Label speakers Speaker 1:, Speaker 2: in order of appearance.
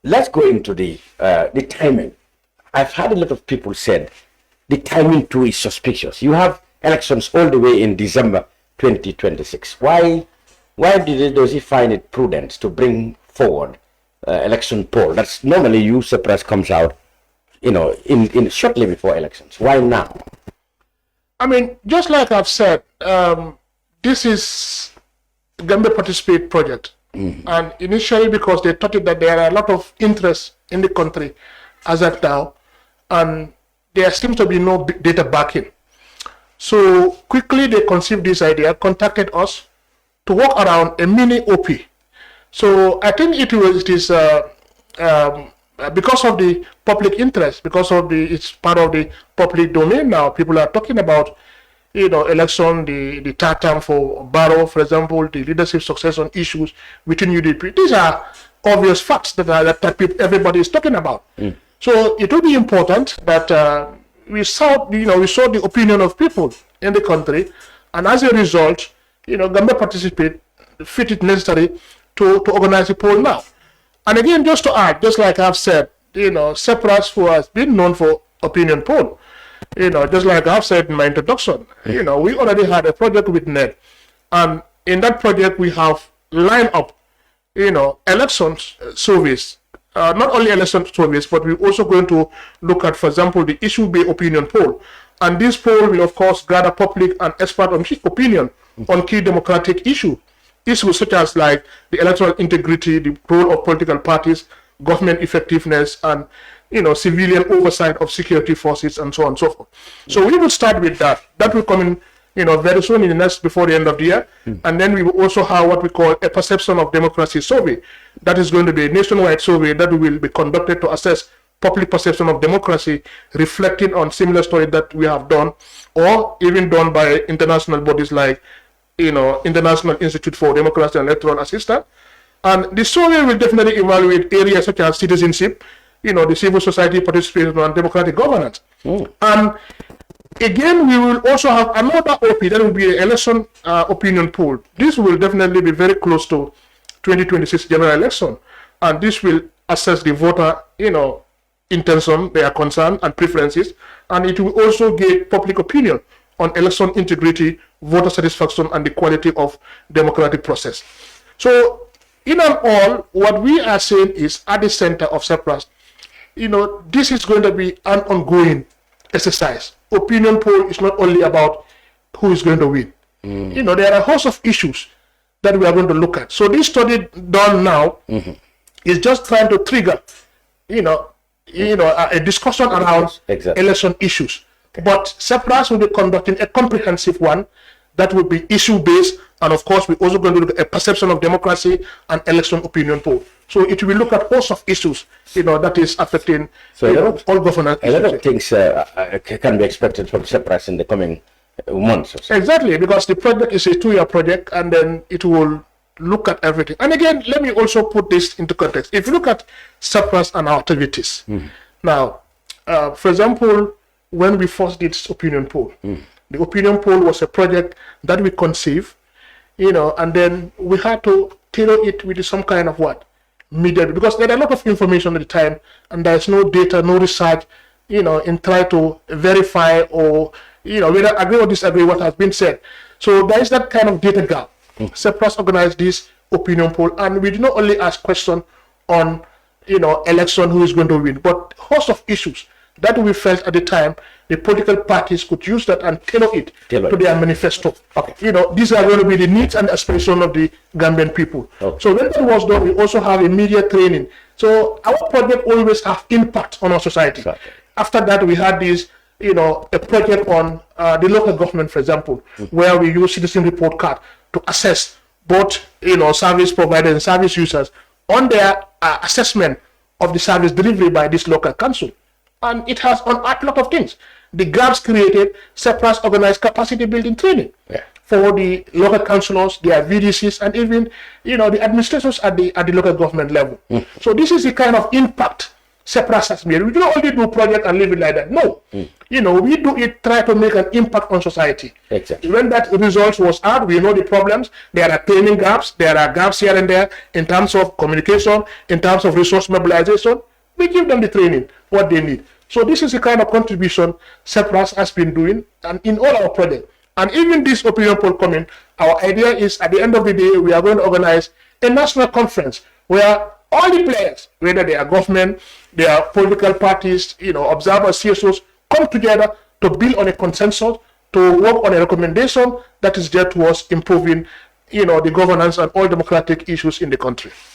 Speaker 1: let's go into the timing. I've had a lot of people said the timing too is suspicious. You have elections all the way in December 2026. Why does he find it prudent to bring forward election poll? That's normally CepRass comes out, in shortly before elections. Why now?
Speaker 2: I mean, just like I've said, this is Gambia Participate project. And initially, because they thought that there are a lot of interest in the country as of now, and there seems to be no data backing. So quickly they conceived this idea, contacted us to work around a mini OP. So I think it is because of the public interest, because of it's part of the public domain now. People are talking about, election, the third term for Barrow, for example, the leadership succession issues within UDP. These are obvious facts that everybody is talking about. So it will be important that we saw the opinion of people in the country, and as a result, Gambia Participate fit it necessary to organize a poll now. And again, just to add, just like I've said, CepRass, who has been known for opinion poll, just like I've said in my introduction, we already had a project with NED, and in that project we have lined up, elections surveys. Not only election surveys, but we're also going to look at, for example, the issue-based opinion poll. And this poll will, of course, gather public and expert opinion on key democratic issues such as like the electoral integrity, the role of political parties, government effectiveness, and civilian oversight of security forces, and so on and so forth. So we will start with that. That will come in very soon, before the end of the year. And then we will also have what we call a perception of democracy survey. That is going to be a nationwide survey that will be conducted to assess public perception of democracy, reflecting on similar stories that we have done, or even done by international bodies like, International Institute for Democracy and Electoral Assistance. And the survey will definitely evaluate areas such as citizenship, the civil society participation and democratic governance. And again, we will also have another OP that will be an election opinion poll. This will definitely be very close to 2026 general election, and this will assess the voter, intention, their concern and preferences, and it will also give public opinion on election integrity, voter satisfaction, and the quality of democratic process. So, in all, what we are saying is at the center of CepRass, this is going to be an ongoing exercise. Opinion poll is not only about who is going to win. There are a host of issues that we are going to look at. So this study done now is just trying to trigger, a discussion around election issues. But CepRass will be conducting a comprehensive one that will be issue-based, and of course, we're also going to look at a perception of democracy and election opinion poll. So it will look at host of issues, that is affecting all governance.
Speaker 1: A lot of things can be expected from CepRass in the coming months. Or so.
Speaker 2: Exactly, because the project is a 2-year project, and then it will look at everything. And again, let me also put this into context. If you look at CepRass and our activities, now, for example, when we first did this opinion poll, the opinion poll was a project that we conceived, and then we had to tailor it with some kind of media, because there are a lot of information at the time, and there's no data, no research, in trying to verify or, whether agree or disagree what has been said. So there is that kind of data gap. CepRass organized this opinion poll, and we did not only ask questions on, election, who is going to win, but host of issues that we felt at the time the political parties could use that and tailor it to their manifesto. These are going to be the needs and aspirations of the Gambian people. So when that was done, we also have a media training. So our project always have impact on our society. After that, we had this, a project on the local government, for example, where we use citizen report card to assess both, service providers and service users on their assessment of the service delivery by this local council. And it has unearthed a lot of things. The gaps created, CepRass organized capacity building training for the local councillors, their VDCs, and even, the administrators at the local government level. So this is the kind of impact CepRass has made. We don't only do project and leave it like that. No. You know, we do it, try to make an impact on society.
Speaker 1: Exactly.
Speaker 2: When that result was out, we know the problems. There are training gaps. There are gaps here and there in terms of communication, in terms of resource mobilization. We give them the training, what they need. So this is the kind of contribution CepRass has been doing, and in all our projects. And even this opinion poll coming, our idea is at the end of the day, we are going to organize a national conference where all the players, whether they are government, they are political parties, you know, observers, CSOs, come together to build on a consensus, to work on a recommendation that is there towards improving, you know, the governance and all democratic issues in the country.